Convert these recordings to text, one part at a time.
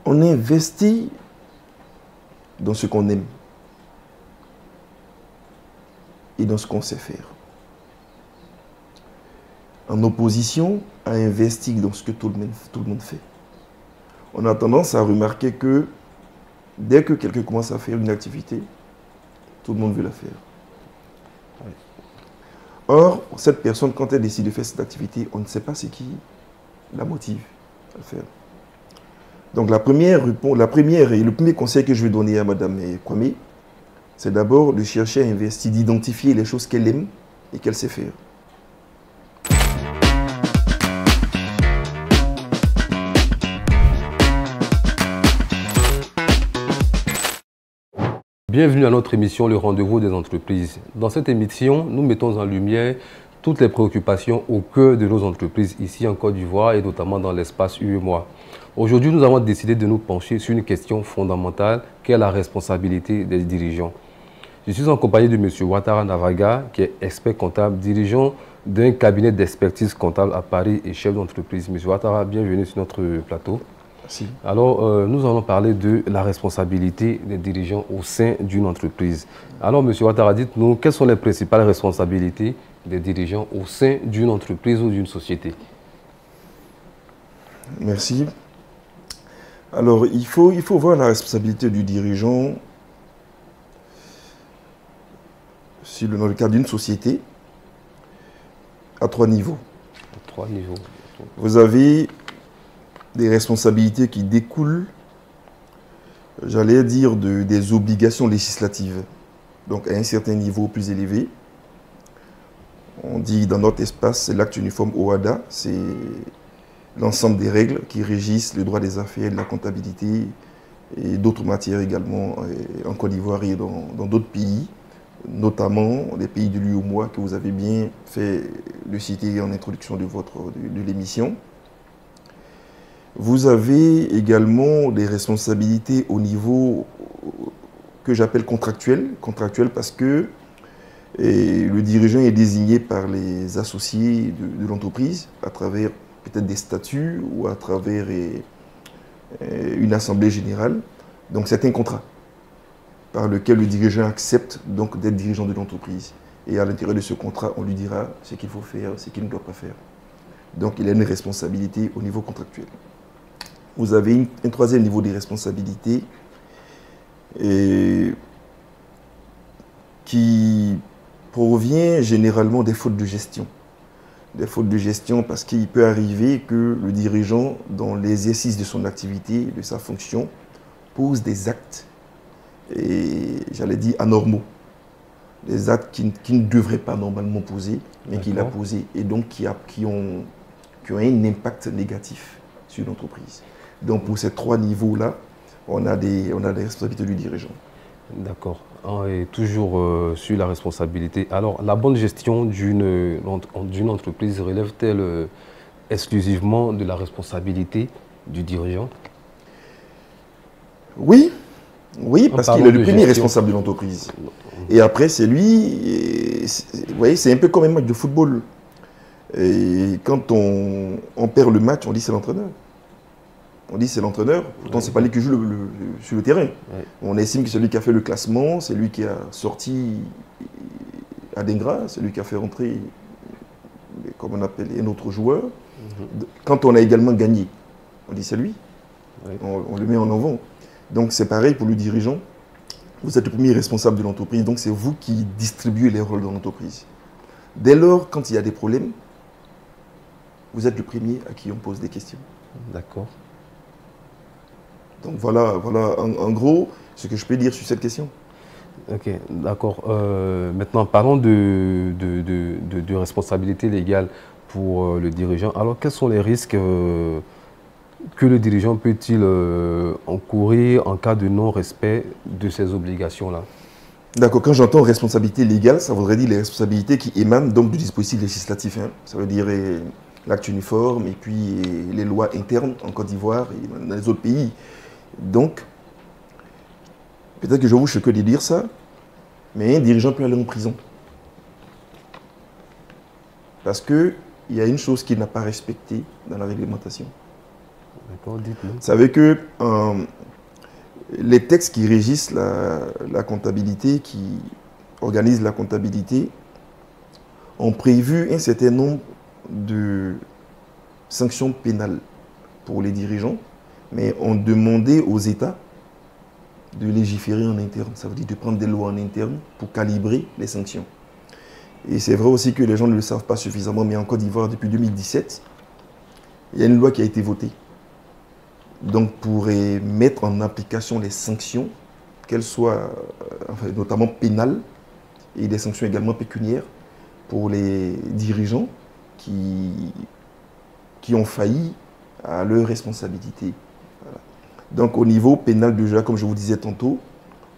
On investit dans ce qu'on aime et dans ce qu'on sait faire. En opposition à investir dans ce que tout le monde fait. On a tendance à remarquer que dès que quelqu'un commence à faire une activité, tout le monde veut la faire. Or, cette personne, quand elle décide de faire cette activité, on ne sait pas ce qui la motive à le faire. Donc le premier conseil que je vais donner à Madame Kwame, c'est d'abord de chercher à investir, d'identifier les choses qu'elle aime et qu'elle sait faire. Bienvenue à notre émission Le Rendez-vous des entreprises. Dans cette émission, nous mettons en lumière toutes les préoccupations au cœur de nos entreprises ici en Côte d'Ivoire et notamment dans l'espace UEMOA. Aujourd'hui, nous avons décidé de nous pencher sur une question fondamentale qui est la responsabilité des dirigeants. Je suis en compagnie de M. Ouattara Navaga, qui est expert comptable, dirigeant d'un cabinet d'expertise comptable à Paris et chef d'entreprise. M. Ouattara, bienvenue sur notre plateau. Merci. Alors, nous allons parler de la responsabilité des dirigeants au sein d'une entreprise. Alors, M. Ouattara, dites-nous, quelles sont les principales responsabilités des dirigeants au sein d'une entreprise ou d'une société? Merci. Alors, il faut voir la responsabilité du dirigeant dans le cadre d'une société à 3 niveaux. À 3 niveaux. Vous avez des responsabilités qui découlent, j'allais dire, des obligations législatives. Donc à un certain niveau plus élevé. On dit dans notre espace, c'est l'acte uniforme OHADA, c'est l'ensemble des règles qui régissent le droit des affaires, de la comptabilité et d'autres matières également en Côte d'Ivoire et dans d'autres pays, notamment les pays de l'UEMOA que vous avez bien fait de citer en introduction de l'émission. Vous avez également des responsabilités au niveau que j'appelle contractuel parce que le dirigeant est désigné par les associés de l'entreprise à travers peut-être des statuts ou à travers une assemblée générale. Donc c'est un contrat par lequel le dirigeant accepte donc d'être dirigeant de l'entreprise. Et à l'intérieur de ce contrat, on lui dira ce qu'il faut faire, ce qu'il ne doit pas faire. Donc il a une responsabilité au niveau contractuel. Vous avez un troisième niveau des responsabilités qui provient généralement des fautes de gestion. Des fautes de gestion parce qu'il peut arriver que le dirigeant, dans l'exercice de son activité, de sa fonction, pose des actes, et j'allais dire anormaux. Des actes qui ne devraient pas normalement poser, mais qu'il a posés, et donc qui ont un impact négatif sur l'entreprise. Donc pour ces 3 niveaux-là, on a des responsabilités du dirigeant. D'accord. Et toujours sur la responsabilité. Alors, la bonne gestion d'une entreprise relève-t-elle exclusivement de la responsabilité du dirigeant? Oui, parce qu'il est le premier responsable de l'entreprise. Et après, c'est lui, vous voyez, c'est un peu comme un match de football. Et quand on perd le match, on dit c'est l'entraîneur. On dit c'est l'entraîneur, pourtant c'est pas lui qui joue sur le terrain. On estime que c'est lui qui a fait le classement, c'est lui qui a sorti Adengra, c'est lui qui a fait rentrer, comme on appelle, un autre joueur. Quand on a également gagné, on dit c'est lui, on le met en avant. Donc c'est pareil pour le dirigeant, vous êtes le premier responsable de l'entreprise, donc c'est vous qui distribuez les rôles dans l'entreprise. Dès lors, quand il y a des problèmes, vous êtes le premier à qui on pose des questions. D'accord. Donc voilà en gros ce que je peux dire sur cette question. Ok, d'accord. Maintenant, parlons de responsabilité légale pour le dirigeant. Alors, quels sont les risques que le dirigeant peut-il encourir en cas de non-respect de ces obligations-là? D'accord, quand j'entends responsabilité légale, ça voudrait dire les responsabilités qui émanent donc du dispositif législatif. Ça veut dire l'acte uniforme et puis les lois internes en Côte d'Ivoire et dans les autres pays. Donc, peut-être que je vous choque de dire ça, mais un dirigeant peut aller en prison. Parce qu'il y a une chose qu'il n'a pas respectée dans la réglementation. D'accord, dites-nous. Vous savez que les textes qui régissent la comptabilité, qui organisent la comptabilité, ont prévu un certain nombre de sanctions pénales pour les dirigeants, mais ont demandé aux États de légiférer en interne. Ça veut dire de prendre des lois en interne pour calibrer les sanctions. Et c'est vrai aussi que les gens ne le savent pas suffisamment, mais en Côte d'Ivoire, depuis 2017, il y a une loi qui a été votée. Donc, pour mettre en application les sanctions, qu'elles soient notamment pénales et des sanctions également pécuniaires pour les dirigeants qui ont failli à leurs responsabilités. Voilà. Donc, au niveau pénal déjà, comme je vous disais tantôt,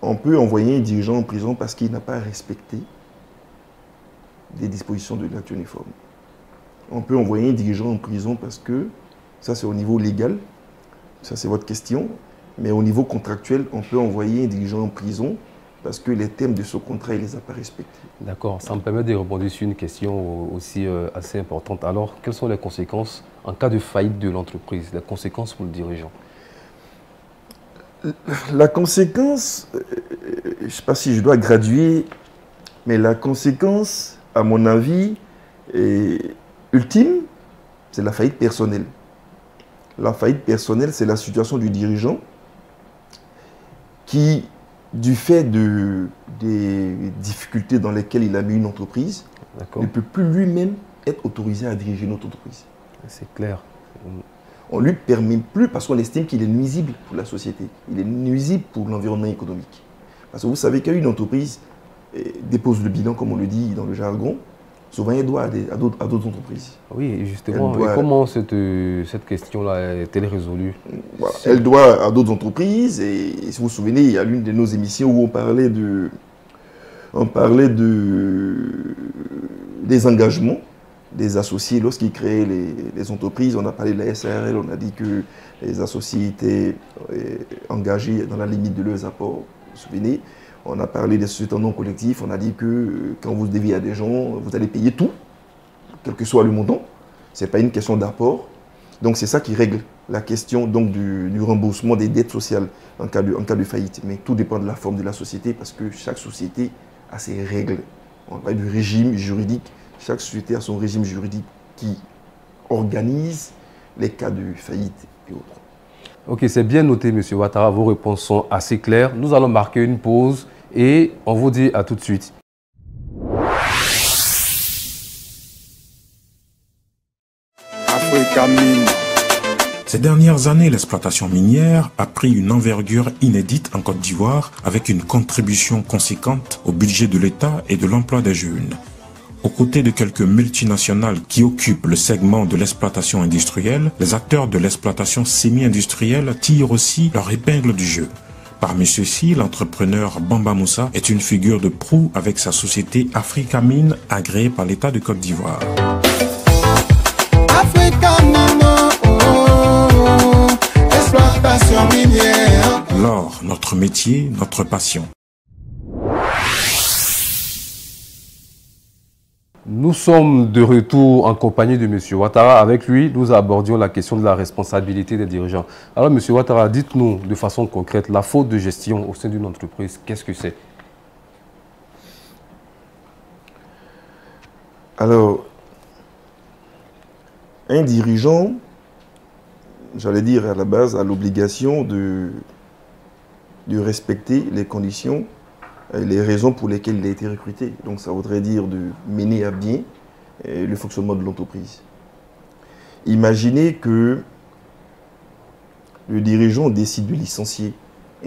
on peut envoyer un dirigeant en prison parce qu'il n'a pas respecté des dispositions de l'acte uniforme. On peut envoyer un dirigeant en prison parce que, ça c'est au niveau légal, ça c'est votre question, mais au niveau contractuel, on peut envoyer un dirigeant en prison parce que les termes de ce contrat, il ne les a pas respectés. D'accord, ça me permet de répondre sur une question aussi assez importante. Alors, quelles sont les conséquences en cas de faillite de l'entreprise, les conséquences pour le dirigeant? La conséquence, je ne sais pas si je dois graduer, mais la conséquence, à mon avis, ultime, c'est la faillite personnelle. La faillite personnelle, c'est la situation du dirigeant qui, du fait des difficultés dans lesquelles il a mis une entreprise, ne peut plus lui-même être autorisé à diriger une autre entreprise. C'est clair. On ne lui permet plus parce qu'on estime qu'il est nuisible pour la société. Il est nuisible pour l'environnement économique. Parce que vous savez qu'une entreprise dépose le bilan, comme on le dit dans le jargon, souvent elle doit à d'autres entreprises. Oui, et justement, et comment cette question-là est-elle résolue? Voilà. Elle doit à d'autres entreprises, et si vous vous souvenez, il y a l'une de nos émissions où on parlait des engagements des associés lorsqu'ils créaient les entreprises. On a parlé de la SARL, on a dit que les associés étaient engagés dans la limite de leurs apports. Vous vous souvenez? On a parlé des sociétés non collectives, on a dit que quand vous deviez à des gens, vous allez payer tout, quel que soit le montant. Ce n'est pas une question d'apport. Donc c'est ça qui règle la question donc, du remboursement des dettes sociales en cas de faillite. Mais tout dépend de la forme de la société parce que chaque société a ses règles. On parle du régime juridique. Chaque société a son régime juridique qui organise les cas de faillite et autres. Ok, c'est bien noté, M. Ouattara. Vos réponses sont assez claires. Nous allons marquer une pause et on vous dit à tout de suite. Africa Mine. Ces dernières années, l'exploitation minière a pris une envergure inédite en Côte d'Ivoire avec une contribution conséquente au budget de l'État et de l'emploi des jeunes. Aux côtés de quelques multinationales qui occupent le segment de l'exploitation industrielle, les acteurs de l'exploitation semi-industrielle tirent aussi leur épingle du jeu. Parmi ceux-ci, l'entrepreneur Bamba Moussa est une figure de proue avec sa société Africa Mine agréée par l'État de Côte d'Ivoire. Exploitation minière. L'or, notre métier, notre passion. Nous sommes de retour en compagnie de M. Ouattara. Avec lui, nous abordions la question de la responsabilité des dirigeants. Alors, M. Ouattara, dites-nous de façon concrète, la faute de gestion au sein d'une entreprise, qu'est-ce que c'est? Alors, un dirigeant, j'allais dire à la base, a l'obligation de respecter les conditions et les raisons pour lesquelles il a été recruté. Donc ça voudrait dire de mener à bien le fonctionnement de l'entreprise. Imaginez que le dirigeant décide de licencier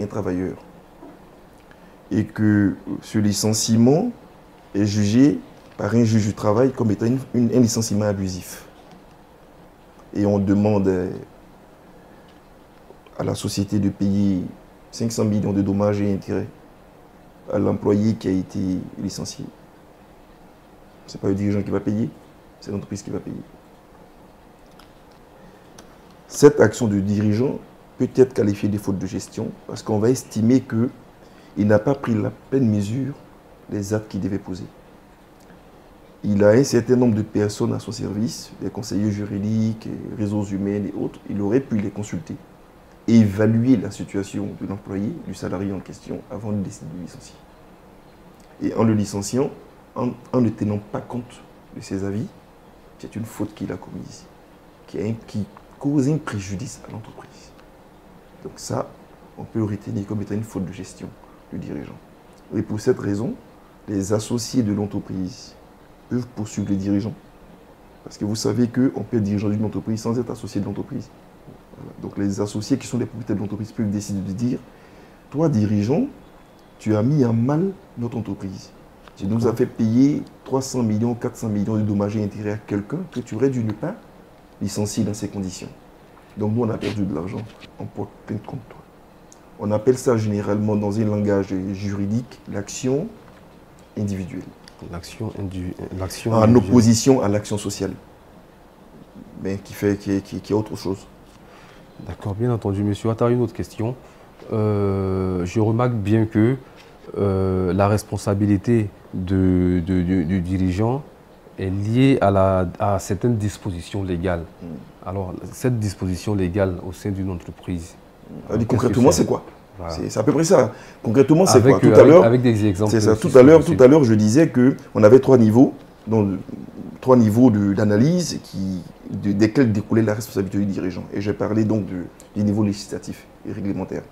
un travailleur et que ce licenciement est jugé par un juge du travail comme étant un licenciement abusif. Et on demande à la société de payer 500 millions de dommages et intérêts à l'employé qui a été licencié. Ce n'est pas le dirigeant qui va payer, c'est l'entreprise qui va payer. Cette action du dirigeant peut être qualifiée de faute de gestion parce qu'on va estimer qu'il n'a pas pris la pleine mesure des actes qu'il devait poser. il a un certain nombre de personnes à son service, des conseillers juridiques, réseaux humains et autres, il aurait pu les consulter et évaluer la situation de l'employé, du salarié en question, avant de décider de le licencier. Et en le licenciant, en ne tenant pas compte de ses avis, c'est une faute qu'il a commise, qui cause un préjudice à l'entreprise. Donc ça, on peut le retenir comme étant une faute de gestion du dirigeant. Et pour cette raison, les associés de l'entreprise peuvent poursuivre les dirigeants. Parce que vous savez qu'on peut être dirigeant d'une entreprise sans être associé de l'entreprise. Voilà. Donc les associés qui sont les propriétaires de l'entreprise peuvent décider de dire, toi dirigeant, tu as mis à mal notre entreprise. Tu nous as fait payer 300 millions, 400 millions de dommages et intérêts à quelqu'un que tu aurais dû ne pas licencier dans ces conditions. Donc nous, on a perdu de l'argent, on porte plainte contre toi. On appelle ça généralement dans un langage juridique l'action individuelle. L'action en opposition à l'action sociale, mais qui est autre chose. D'accord, bien entendu. Monsieur Ouattara, une autre question. Je remarque bien que la responsabilité du dirigeant est liée à certaines dispositions légales. Alors, cette disposition légale au sein d'une entreprise... concrètement, c'est quoi? Voilà. C'est à peu près ça. Concrètement, c'est quoi? Avec des exemples. C'est ça. Tout à l'heure, je disais qu'on avait trois niveaux d'analyse desquels découlait la responsabilité du dirigeant. Et j'ai parlé donc du niveau législatif et réglementaire.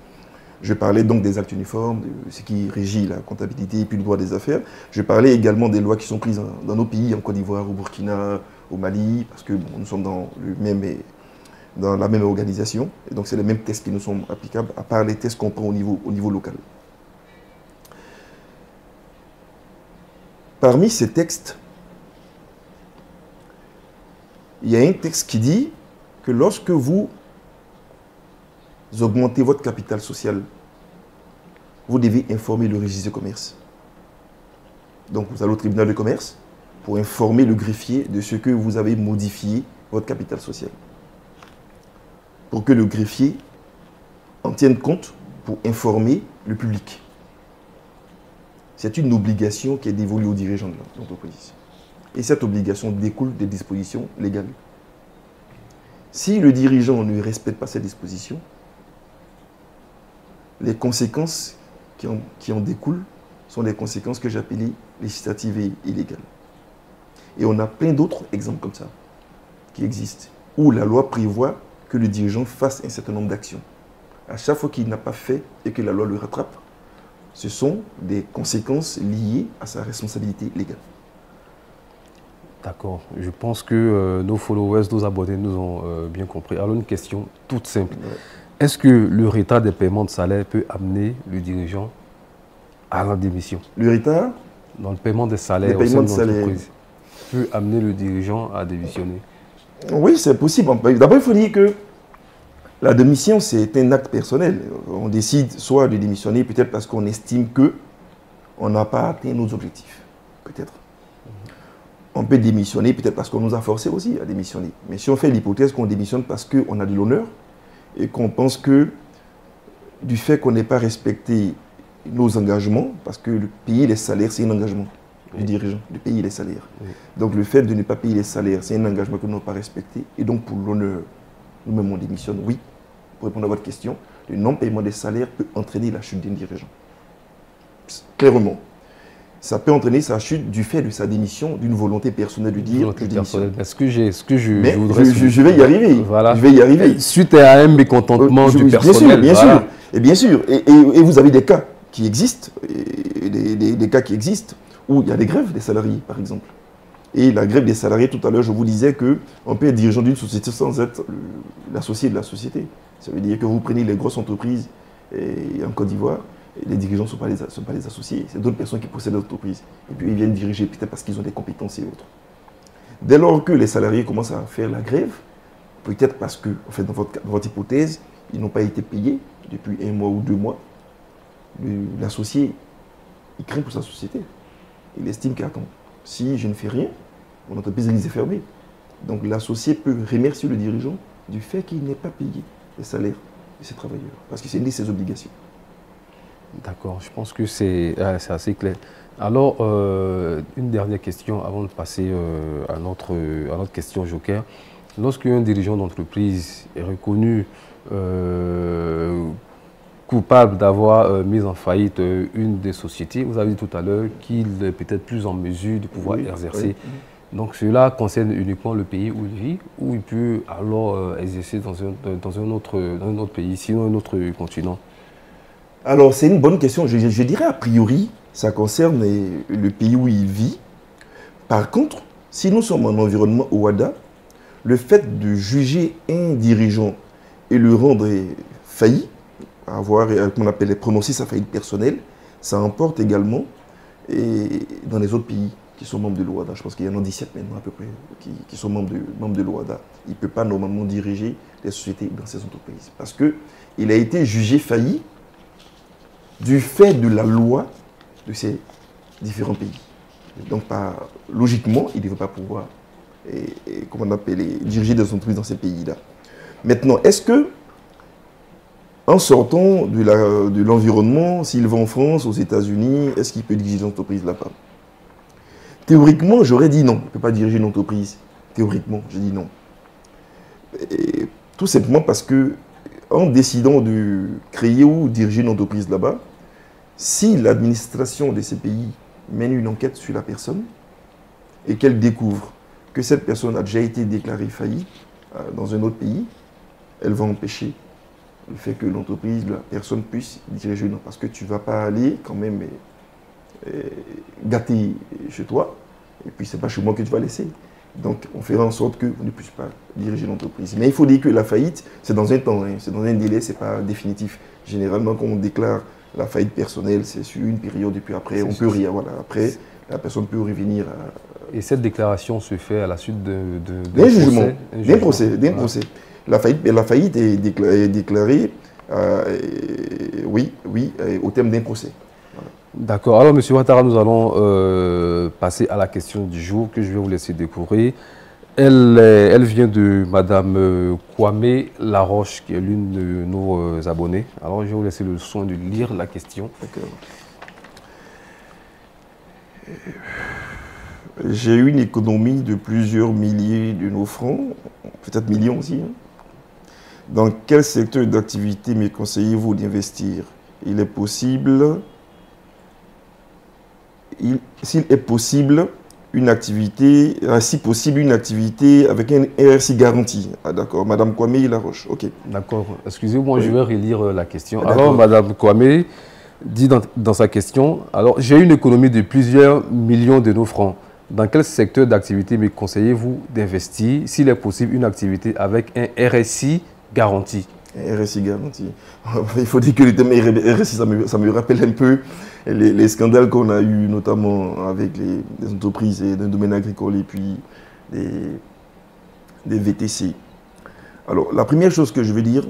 Je parlais donc des actes uniformes, de ce qui régit la comptabilité et puis le droit des affaires. Je parlais également des lois qui sont prises dans nos pays, en Côte d'Ivoire, au Burkina, au Mali, parce que nous sommes dans la même organisation. Et donc, c'est les mêmes tests qui nous sont applicables, à part les tests qu'on prend au niveau local. Parmi ces textes, il y a un texte qui dit que lorsque vous augmentez votre capital social, vous devez informer le registre de commerce. Donc, vous allez au tribunal de commerce pour informer le greffier de ce que vous avez modifié votre capital social. Pour que le greffier en tienne compte pour informer le public. C'est une obligation qui est dévolue aux dirigeants de l'entreprise. Et cette obligation découle des dispositions légales. Si le dirigeant ne respecte pas ces dispositions, les conséquences qui en découlent sont des conséquences que j'appelais législatives et illégales. Et on a plein d'autres exemples comme ça qui existent, où la loi prévoit que le dirigeant fasse un certain nombre d'actions. À chaque fois qu'il n'a pas fait et que la loi le rattrape, ce sont des conséquences liées à sa responsabilité légale. D'accord. Je pense que nos followers, nos abonnés nous ont bien compris. Alors une question toute simple. Ouais. Est-ce que le retard des paiements de salaire peut amener le dirigeant à la démission? Le retard dans le paiement des salaires au sein de l'entreprise peut amener le dirigeant à démissionner? Oui, c'est possible. D'abord, il faut dire que la démission, c'est un acte personnel. On décide soit de démissionner, peut-être parce qu'on estime qu'on n'a pas atteint nos objectifs. Peut-être. On peut démissionner, peut-être parce qu'on nous a forcé aussi à démissionner. Mais si on fait l'hypothèse qu'on démissionne parce qu'on a de l'honneur et qu'on pense que du fait qu'on n'ait pas respecté nos engagements, parce que le payer les salaires, c'est un engagement du dirigeant, de payer les salaires. Oui. Donc le fait de ne pas payer les salaires, c'est un engagement que nous n'avons pas respecté. Et donc pour l'honneur, nous-mêmes on démissionne. Oui, pour répondre à votre question, le non-paiement des salaires peut entraîner la chute d'un dirigeant. Clairement. Ça peut entraîner sa chute du fait de sa démission, d'une volonté personnelle de dire que je démissionne. Je vais y arriver. Voilà. Je vais y arriver. Suite à un mécontentement du personnel. Bien sûr. Et bien sûr. Et vous avez des cas qui existent, des cas qui existent, où il y a des grèves des salariés, par exemple. Et la grève des salariés, tout à l'heure, je vous disais qu'on peut être dirigeant d'une société sans être l'associé de la société. Ça veut dire que vous prenez les grosses entreprises en Côte d'Ivoire, les dirigeants ne sont pas les associés, c'est d'autres personnes qui possèdent l'entreprise. Et puis ils viennent diriger peut-être parce qu'ils ont des compétences et autres. Dès lors que les salariés commencent à faire la grève, peut-être parce que, en fait, dans votre hypothèse, ils n'ont pas été payés depuis 1 mois ou 2 mois, l'associé, il craint pour sa société. Il estime qu'attends, si je ne fais rien, mon entreprise est fermée. Donc l'associé peut remercier le dirigeant du fait qu'il n'ait pas payé les salaires de ses travailleurs, parce que c'est une de ses obligations. D'accord, je pense que c'est assez clair. Alors, une dernière question avant de passer à notre question joker. Lorsqu'un dirigeant d'entreprise est reconnu coupable d'avoir mis en faillite une des sociétés, vous avez dit tout à l'heure qu'il est peut-être plus en mesure de pouvoir exercer. Oui. Donc cela concerne uniquement le pays où il vit, ou il peut alors exercer dans un autre pays, sinon un autre continent? Alors c'est une bonne question. Je dirais a priori, ça concerne le pays où il vit. Par contre, si nous sommes en environnement OHADA, le fait de juger un dirigeant et le rendre failli, avoir, qu'on appelle, prononcer sa faillite personnelle, ça emporte également dans les autres pays qui sont membres de l'OHADA. Je pense qu'il y en a 17 maintenant à peu près qui sont membres de l'OHADA. Il ne peut pas normalement diriger les sociétés dans ces entreprises parce qu'il a été jugé failli du fait de la loi de ces différents pays. Donc, logiquement, il ne devrait pas pouvoir comment on appelle, diriger des entreprises dans ces pays-là. Maintenant, est-ce que, en sortant de l'environnement, s'il va en France, aux États-Unis, est-ce qu'il peut diriger une entreprise là-bas? Théoriquement, j'aurais dit non. Il ne peut pas diriger une entreprise. Théoriquement, j'ai dit non. Et tout simplement parce que, en décidant de créer ou diriger une entreprise là-bas, si l'administration de ces pays mène une enquête sur la personne et qu'elle découvre que cette personne a déjà été déclarée faillite dans un autre pays, elle va empêcher le fait que l'entreprise, la personne puisse diriger. Non, parce que tu ne vas pas aller quand même gâter chez toi, et puis ce n'est pas chez moi que tu vas laisser. Donc, on fera en sorte que vous ne puissiez pas diriger l'entreprise. Mais il faut dire que la faillite, c'est dans un temps, c'est dans un délai, ce n'est pas définitif. Généralement, quand on déclare la faillite personnelle, c'est sur une période, et puis après, on peut rien. Voilà. Après, la personne peut revenir. Et cette déclaration se fait à la suite d'un jugement, d'un procès. La faillite est déclarée, oui, au terme d'un procès. Voilà. D'accord. Alors, M. Ouattara, nous allons passer à la question du jour que je vais vous laisser découvrir. Elle vient de Mme Kwame Laroche, qui est l'une de nos abonnés. Alors, je vais vous laisser le soin de lire la question. D'accord. J'ai une économie de plusieurs milliers de nos francs, peut-être millions aussi. Dans quel secteur d'activité me conseillez-vous d'investir? Il est possible, s'il est possible, une activité, si possible, une activité avec un RSI garanti. Ah d'accord, Madame Kwame Laroche, ok. D'accord, excusez-moi, je vais relire la question. Alors, Madame Kwame dit dans sa question, alors j'ai une économie de plusieurs millions de nos francs. Dans quel secteur d'activité me conseillez-vous d'investir, s'il est possible, une activité avec un RSI garanti? RSI garanti. Il faut dire que le terme RSI, ça me rappelle un peu les scandales qu'on a eus, notamment avec les entreprises d'un domaine agricole et puis des VTC. Alors, la première chose que je vais dire,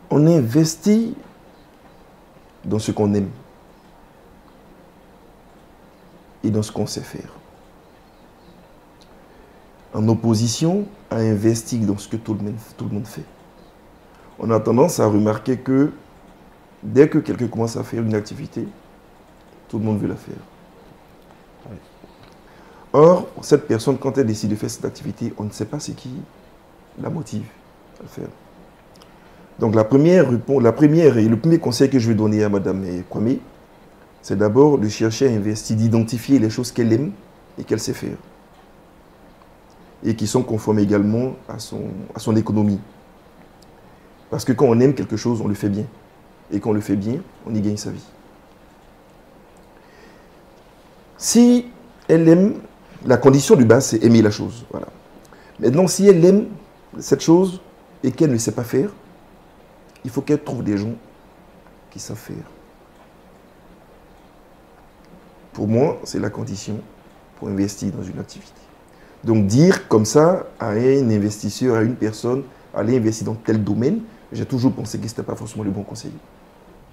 on investit dans ce qu'on aime et dans ce qu'on sait faire. En opposition à investir dans ce que tout le monde fait. On a tendance à remarquer que dès que quelqu'un commence à faire une activité, tout le monde veut la faire. Or, cette personne, quand elle décide de faire cette activité, on ne sait pas ce qui la motive à le faire. Donc le premier conseil que je vais donner à Mme Kwame, c'est d'abord de chercher à investir, d'identifier les choses qu'elle aime et qu'elle sait faire. Et qui sont conformes également à son économie. Parce que quand on aime quelque chose, on le fait bien. Et quand on le fait bien, on y gagne sa vie. Si elle aime, la condition du bas, c'est aimer la chose. Voilà. Maintenant, si elle aime cette chose et qu'elle ne sait pas faire, il faut qu'elle trouve des gens qui savent faire. Pour moi, c'est la condition pour investir dans une activité. Donc dire comme ça à un investisseur, à une personne, aller investir dans tel domaine, j'ai toujours pensé que ce n'était pas forcément le bon conseil.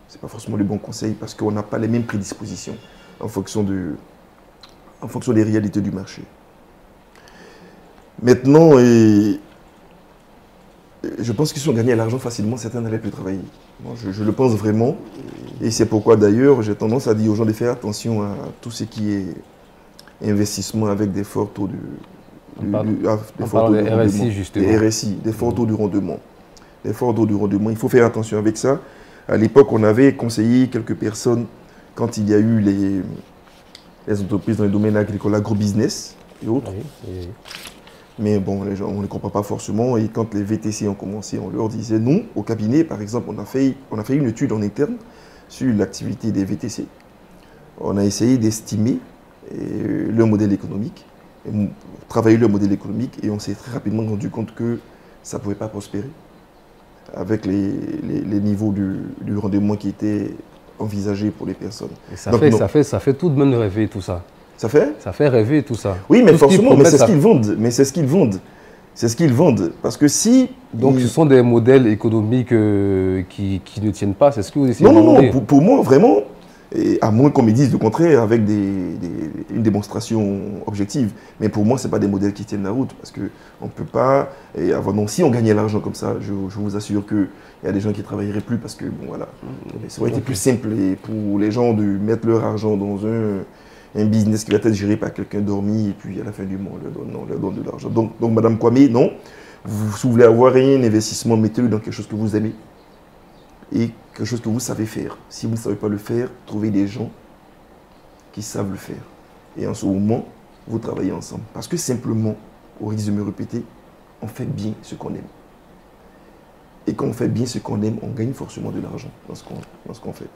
Ce n'est pas forcément le bon conseil parce qu'on n'a pas les mêmes prédispositions en fonction des réalités du marché. Maintenant, je pense que si on gagnait l'argent facilement, certains n'allaient plus travailler. Moi, je le pense vraiment. Et c'est pourquoi d'ailleurs, j'ai tendance à dire aux gens de faire attention à tout ce qui est investissement avec des forts taux de RSI, justement. Des RSI, des forts taux de rendement. Des forts taux de rendement. Il faut faire attention avec ça. À l'époque, on avait conseillé quelques personnes quand il y a eu les entreprises dans le domaine agricole, agrobusiness et autres. Oui. Mais bon, les gens, on ne comprend pas forcément. Et quand les VTC ont commencé, on leur disait non. Au cabinet, par exemple, on a fait une étude en interne sur l'activité des VTC. On a essayé d'estimer leur modèle économique, travailler leur modèle économique, et on s'est très rapidement rendu compte que ça ne pouvait pas prospérer avec les niveaux du rendement qui étaient envisagés pour les personnes. Et ça fait tout de même rêver tout ça. Ça fait? Ça fait rêver tout ça. Oui, mais forcément, mais c'est ce qu'ils vendent. Mais c'est ce qu'ils vendent. C'est ce qu'ils vendent. Parce que si... Donc ce sont des modèles économiques qui ne tiennent pas, c'est ce que vous essayez de dire? Non, pour moi, vraiment, et à moins qu'on me dise le contraire avec une démonstration objective. Mais pour moi, ce n'est pas des modèles qui tiennent la route. Parce qu'on ne peut pas... Donc, si on gagnait l'argent comme ça, je vous assure qu'il y a des gens qui ne travailleraient plus parce que, bon, voilà. Ça aurait été plus simple pour les gens de mettre leur argent dans un business qui va être géré par quelqu'un dormi et puis à la fin du mois, on leur donne de l'argent. Donc, Madame Kwame, non. Si vous voulez avoir un investissement, mettez-le dans quelque chose que vous aimez et quelque chose que vous savez faire. Si vous ne savez pas le faire, trouvez des gens qui savent le faire. Et en ce moment, vous travaillez ensemble. Parce que simplement, au risque de me répéter, on fait bien ce qu'on aime. Et quand on fait bien ce qu'on aime, on gagne forcément de l'argent dans ce qu'on fait.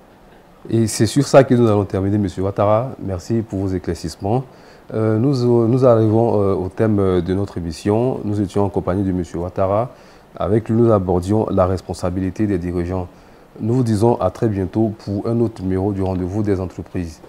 Et c'est sur ça que nous allons terminer, M. Ouattara. Merci pour vos éclaircissements. Nous arrivons au thème de notre émission. Nous étions en compagnie de M. Ouattara. Avec lui, nous abordions la responsabilité des dirigeants. Nous vous disons à très bientôt pour un autre numéro du rendez-vous des entreprises.